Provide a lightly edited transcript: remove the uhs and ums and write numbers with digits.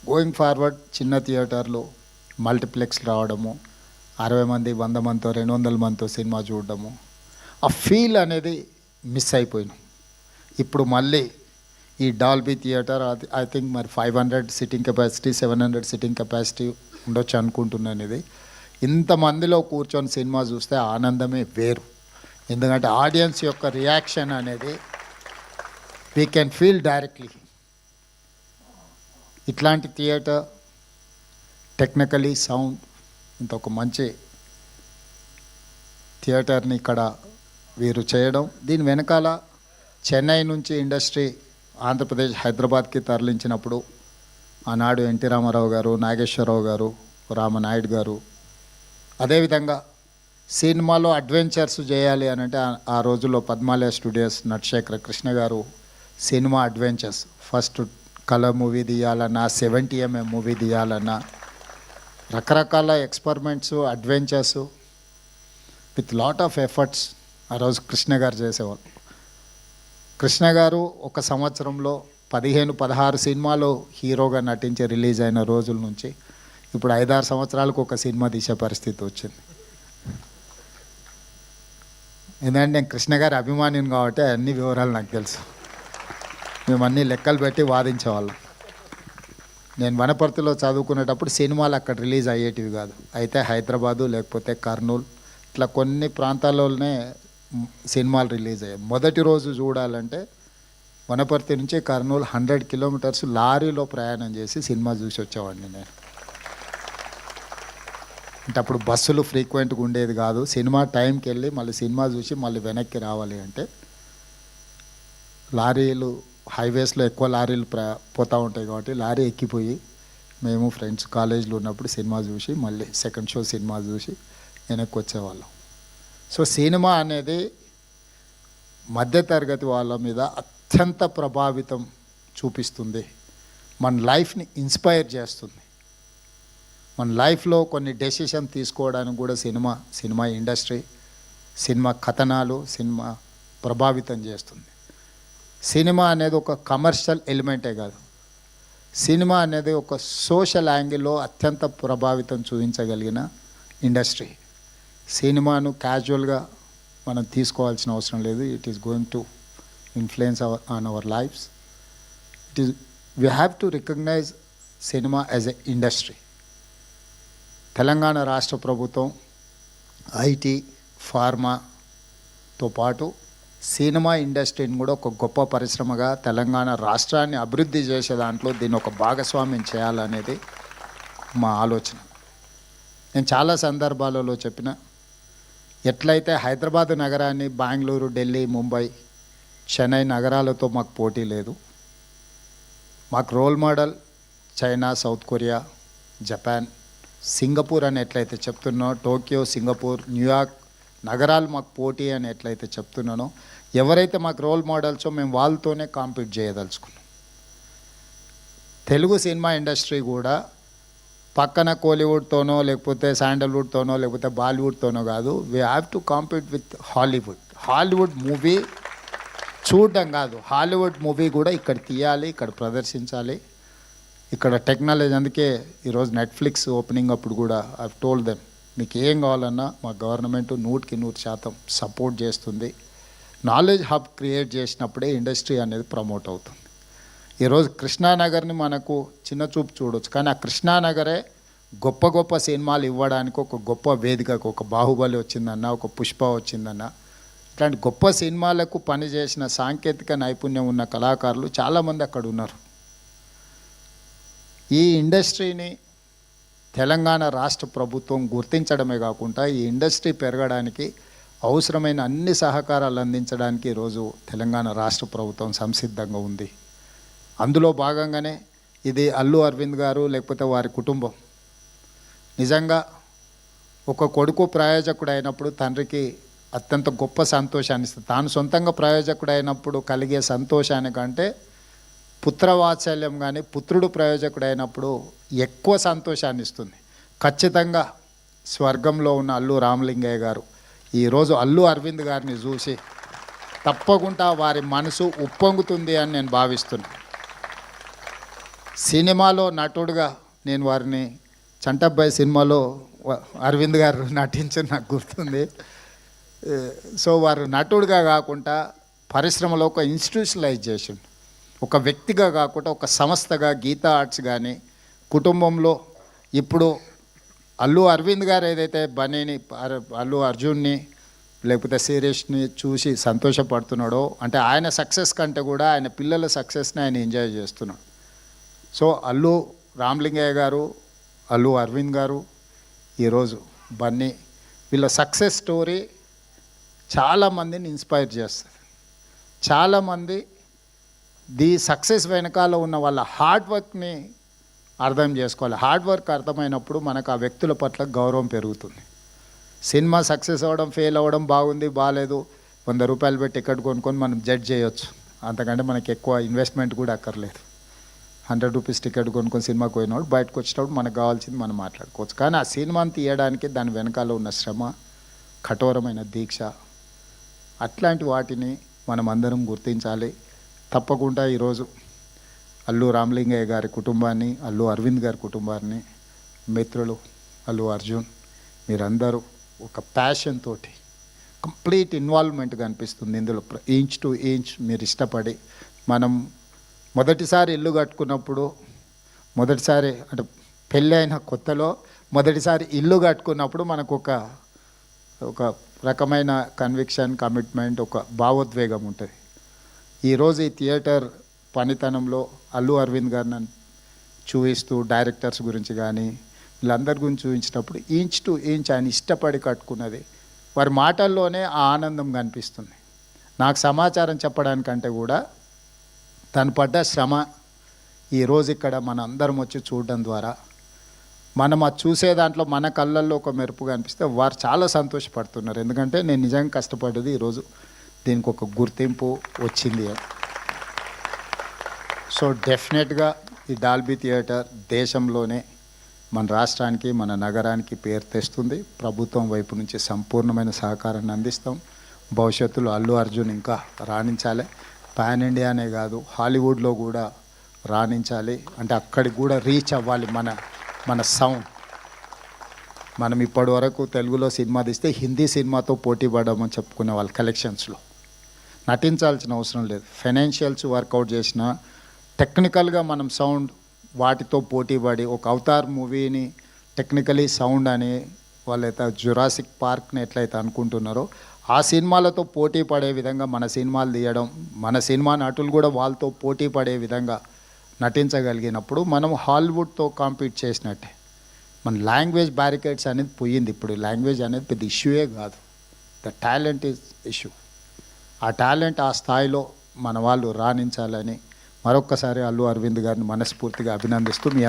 Going forward చిన్న థియేటర్లు multiplex రావడము, 60 మంది 100 మందితో 200 మందితో సినిమా చూడడము, ఆ ఫీల్ అనేది మిస్ అయిపోయినాం. ఇప్పుడు మళ్ళీ ఈ డాల్బీ థియేటర్ ఐ థింక్ మరి 500 సిట్టింగ్ కెపాసిటీ 700 సిట్టింగ్ కెపాసిటీ ఉండొచ్చు అనుకుంటున్నాను. ఇది ఇంతమందిలో కూర్చొని సినిమా చూస్తే ఆనందమే వేరు. ఎందుకంటే ఆడియన్స్ యొక్క రియాక్షన్ అనేది వీ కెన్ ఫీల్ డైరెక్ట్లీ. ఇట్లాంటి థియేటర్ టెక్నికలీ సౌండ్ ఇంత ఒక మంచి థియేటర్ని ఇక్కడ వీరు చేయడం, దీని వెనకాల చెన్నై నుంచి ఇండస్ట్రీ ఆంధ్రప్రదేశ్ హైదరాబాద్కి తరలించినప్పుడు ఆనాడు ఎన్టీ రామారావు గారు, నాగేశ్వరరావు గారు, రామనాయుడు గారు, అదేవిధంగా సినిమాలో అడ్వెంచర్స్ చేయాలి అని అంటే ఆ రోజుల్లో పద్మాలయ స్టూడియోస్ నటశేఖర కృష్ణ గారు సినిమా అడ్వెంచర్స్ ఫస్ట్ కలర్ మూవీ తీయాలన్నా 70mm మూవీ తీయాలన్నా రకరకాల experiments adventures with lot of efforts ఆ రోజు కృష్ణ గారు చేసేవాళ్ళు. కృష్ణ గారు ఒక సంవత్సరంలో 15-16 సినిమాలు హీరోగా నటించి రిలీజ్ అయిన రోజుల నుంచి ఇప్పుడు 5-6 సంవత్సరాలకు ఒక సినిమా తీసే పరిస్థితి వచ్చింది. ఎందుకంటే నేను కృష్ణ గారి అభిమానిని కాబట్టి అన్ని వివరాలు నాకు తెలుసు. మేము అన్ని లెక్కలు పెట్టి వాదించేవాళ్ళం. నేను వనపర్తిలో చదువుకునేటప్పుడు సినిమాలు అక్కడ రిలీజ్ అయ్యేటివి కాదు, అయితే హైదరాబాదు లేకపోతే కర్నూలు ఇట్లా కొన్ని ప్రాంతాల్లోనే సినిమాలు రిలీజ్ అయ్యాయి. మొదటి రోజు చూడాలంటే వనపర్తి నుంచి కర్నూలు 100 కిలోమీటర్స్ లారీలో ప్రయాణం చేసి సినిమా చూసి వచ్చేవాడిని నేను. అంటే అప్పుడు బస్సులు ఫ్రీక్వెంట్గా ఉండేది కాదు. సినిమా టైంకి వెళ్ళి మళ్ళీ సినిమా చూసి మళ్ళీ వెనక్కి రావాలి అంటే లారీలు హైవేస్లో ఎక్కువ లారీలు పోతూ ఉంటాయి కాబట్టి లారీ ఎక్కిపోయి మేము ఫ్రెండ్స్ కాలేజీలో ఉన్నప్పుడు సినిమా చూసి మళ్ళీ సెకండ్ షో సినిమా చూసి వెనక్కి వచ్చేవాళ్ళం. సో సినిమా అనేది మధ్యతరగతి వాళ్ళ మీద అత్యంత ప్రభావితం చూపిస్తుంది, మన లైఫ్ని ఇన్స్పైర్ చేస్తుంది. మన లైఫ్లో కొన్ని డెసిషన్ తీసుకోవడానికి కూడా సినిమా ఇండస్ట్రీ, సినిమా కథనాలు, సినిమా ప్రభావితం చేస్తుంది. సినిమా అనేది ఒక కమర్షియల్ ఎలిమెంటే కాదు, సినిమా అనేది ఒక సోషల్ యాంగిల్లో అత్యంత ప్రభావితం చూపించగలిగిన ఇండస్ట్రీ. సినిమాను క్యాజువల్గా మనం తీసుకోవాల్సిన అవసరం లేదు. It is going to influence on our lives. We have to recognise cinema as a industry. Telangana రాష్ట్ర ప్రభుత్వం ఐటీ, ఫార్మాతో పాటు సినిమా ఇండస్ట్రీని కూడా ఒక గొప్ప పరిశ్రమగా తెలంగాణ రాష్ట్రాన్ని అభివృద్ధి చేసే దాంట్లో దీన్ని ఒక భాగస్వామ్యం చేయాలనేది మా ఆలోచన. నేను చాలా సందర్భాలలో చెప్పిన, ఎట్లయితే హైదరాబాద్ నగరాన్ని బెంగళూరు, ఢిల్లీ, ముంబై, చెన్నై నగరాలతో మాకు పోటీ లేదు. మాకు role model China, South Korea, Japan, Singapore అని ఎట్లయితే చెప్తున్నానో, టోక్యో, సింగపూర్, న్యూయార్క్ నగరాలు మాకు పోటీ అని ఎట్లయితే చెప్తున్నానో, ఎవరైతే మాకు రోల్ మోడల్సో మేము వాళ్ళతోనే కాంపీట్ చేయదలుచుకున్నాం. తెలుగు సినిమా ఇండస్ట్రీ కూడా పక్కన కోలీవుడ్తోనో లేకపోతే శాండల్వుడ్తోనో లేకపోతే బాలీవుడ్తోనో కాదు, we have to compete with Hollywood. Hollywood movie చూడడం కాదు, హాలీవుడ్ మూవీ కూడా ఇక్కడ తీయాలి, ఇక్కడ ప్రదర్శించాలి. ఇక్కడ టెక్నాలజీ, అందుకే ఈరోజు నెట్ఫ్లిక్స్ ఓపెనింగ్ అప్పుడు కూడా ఐ టోల్డ్ దెమ్, మీకు ఏం కావాలన్నా మా గవర్నమెంట్ 100% సపోర్ట్ చేస్తుంది. నాలెడ్జ్ హబ్ క్రియేట్ చేసినప్పుడే ఇండస్ట్రీ అనేది ప్రమోట్ అవుతుంది. ఈరోజు కృష్ణానగర్ని మనకు చిన్న చూపు చూడవచ్చు, కానీ ఆ కృష్ణానగరే గొప్ప గొప్ప సినిమాలు ఇవ్వడానికి ఒక గొప్ప వేదికకు, ఒక బాహుబలి వచ్చిందన్న, ఒక పుష్ప వచ్చిందన్న, ఇట్లాంటి గొప్ప సినిమాలకు పనిచేసిన సాంకేతిక నైపుణ్యం ఉన్న కళాకారులు చాలామంది అక్కడ ఉన్నారు. ఈ ఇండస్ట్రీని తెలంగాణ రాష్ట్ర ప్రభుత్వం గుర్తించడమే కాకుండా ఈ ఇండస్ట్రీ పెరగడానికి అవసరమైన అన్ని సహకారాలు అందించడానికి ఈరోజు తెలంగాణ రాష్ట్ర ప్రభుత్వం సంసిద్ధంగా ఉంది. అందులో భాగంగానే ఇది అల్లు అరవింద్ గారు లేకపోతే వారి కుటుంబం నిజంగా ఒక కొడుకు ప్రయోజకుడు అయినప్పుడు తండ్రికి అత్యంత గొప్ప సంతోషాన్ని ఇస్తుంది. తాను సొంతంగా ప్రయోజకుడు అయినప్పుడు కలిగే సంతోషానికంటే పుత్రవాత్సల్యం కానీ పుత్రుడు ప్రయోజకుడు అయినప్పుడు ఎక్కువ సంతోషాన్ని ఇస్తుంది. ఖచ్చితంగా స్వర్గంలో ఉన్న అల్లు రామలింగయ్య గారు ఈరోజు అల్లు అరవింద్ గారిని చూసి తప్పకుండా వారి మనసు ఉప్పొంగుతుంది అని నేను భావిస్తున్నాను. సినిమాలో నటుడుగా నేను వారిని చంటబ్బాయి సినిమాలో అరవింద్ గారు నటించిన నాకు గుర్తుంది. సో వారు నటుడుగా కాకుండా పరిశ్రమలో ఒక ఇన్స్టిట్యూషనలైజేషన్, ఒక వ్యక్తిగా కాకుండా ఒక సంస్థగా గీతా ఆర్ట్స్ కానీ కుటుంబంలో ఇప్పుడు అల్లు అరవింద్ గారు ఏదైతే బన్నీని అల్లు అర్జున్ని లేకపోతే శిరీష్ని చూసి సంతోషపడుతున్నాడో, అంటే ఆయన సక్సెస్ కంటే కూడా ఆయన పిల్లల సక్సెస్ని ఆయన ఎంజాయ్ చేస్తున్నాడు. సో అల్లు రామలింగయ్య గారు, అల్లు అరవింద్ గారు, ఈరోజు బన్నీ, వీళ్ళ సక్సెస్ స్టోరీ చాలామందిని ఇన్స్పైర్ చేస్తుంది. చాలామంది సక్సెస్ వెనకాల ఉన్న వాళ్ళ హార్డ్ వర్క్ని అర్థం చేసుకోవాలి. హార్డ్ వర్క్ అర్థమైనప్పుడు మనకు ఆ వ్యక్తుల పట్ల గౌరవం పెరుగుతుంది. సినిమా సక్సెస్ అవ్వడం, ఫెయిల్ అవ్వడం, బాగుంది బాగాలేదు, 100 రూపాయలు పెట్టి టికెట్ కొనుక్కొని మనం జడ్జ్ చేయొచ్చు. అంతకంటే మనకి ఎక్కువ ఇన్వెస్ట్మెంట్ కూడా అక్కర్లేదు. 100 రూపీస్ టికెట్ కొనుక్కొని సినిమాకి పోయినప్పుడు బయటకు వచ్చేటప్పుడు మనకు కావాల్సింది మనం మాట్లాడుకోవచ్చు. కానీ ఆ సినిమాని తీయడానికి దాని వెనకాల ఉన్న శ్రమ, కఠోరమైన దీక్ష, అట్లాంటి వాటిని మనం అందరం గుర్తించాలి. తప్పకుండా ఈరోజు అల్లు రామలింగయ్య గారి కుటుంబాన్ని, అల్లు అరవింద్ గారి కుటుంబాన్ని, మిత్రులు అల్లు అర్జున్, మీరందరూ ఒక ప్యాషన్ తోటి కంప్లీట్ ఇన్వాల్వ్మెంట్గా అనిపిస్తుంది ఇందులో. ఇంచ్ టు ఇంచ్ మీరు ఇష్టపడి, మనం మొదటిసారి ఇల్లు కట్టుకున్నప్పుడు, మొదటిసారి అంటే పెళ్ళి అయిన కొత్తలో మొదటిసారి ఇల్లు కట్టుకున్నప్పుడు మనకు ఒక రకమైన కన్విక్షన్, కమిట్మెంట్, ఒక భావోద్వేగం ఉంటుంది. ఈరోజు ఈ థియేటర్ పనితనంలో అల్లు అరవింద్ గారిని చూపిస్తూ, డైరెక్టర్స్ గురించి కానీ వీళ్ళందరి గురించి చూపించినప్పుడు ఇంచ్ టు ఇంచ్ ఆయన ఇష్టపడి కట్టుకున్నది వారి మాటల్లోనే ఆ ఆనందం కనిపిస్తుంది. నాకు సమాచారం చెప్పడానికంటే కూడా తను పడ్డ శ్రమ ఈరోజు ఇక్కడ మన అందరం వచ్చి చూడడం ద్వారా మనం అది చూసే దాంట్లో మన కళ్ళల్లో ఒక మెరుపుగా అనిపిస్తే వారు చాలా సంతోషపడుతున్నారు. ఎందుకంటే నేను నిజంగా కష్టపడ్డది ఈరోజు దీనికి ఒక గుర్తింపు వచ్చింది అని. సో డెఫినెట్గా ఈ డాల్బీ థియేటర్ దేశంలోనే, మన రాష్ట్రానికి, మన నగరానికి పేరు తెస్తుంది. ప్రభుత్వం వైపు నుంచి సంపూర్ణమైన సహకారాన్ని అందిస్తాం. భవిష్యత్తులో అల్లు అర్జున్ ఇంకా రాణించాలి. పాన్ ఇండియానే కాదు, హాలీవుడ్లో కూడా రాణించాలి. అంటే అక్కడికి కూడా రీచ్ అవ్వాలి మన సౌండ్. మనం ఇప్పటి వరకు తెలుగులో సినిమా తీస్తే హిందీ సినిమాతో పోటీ పడమని చెప్పుకునే వాళ్ళు కలెక్షన్స్లో. నటించాల్సిన అవసరం లేదు. ఫైనాన్షియల్స్ వర్కౌట్ చేసిన టెక్నికల్గా మనం సౌండ్ వాటితో పోటీపడి ఒక అవతార్ మూవీని టెక్నికలీ సౌండ్ అని వాళ్ళైతే జురాసిక్ పార్క్ని ఎట్లయితే అనుకుంటున్నారో ఆ సినిమాలతో పోటీ పడే విధంగా మన సినిమాలు తీయడం, మన సినిమా నటులు కూడా వాళ్ళతో పోటీ పడే విధంగా నటించగలిగినప్పుడు మనం హాలీవుడ్తో కాంపీట్ చేసినట్టే. మన లాంగ్వేజ్ బ్యారికేడ్స్ అనేది పోయింది. ఇప్పుడు లాంగ్వేజ్ అనేది పెద్ద ఇష్యూయే కాదు. The talent is issue. ఆ టాలెంట్ ఆ స్థాయిలో మన వాళ్ళు రాణించాలని మరొక్కసారి అల్లు అరవింద్ గారిని మనస్ఫూర్తిగా అభినందిస్తూ మీ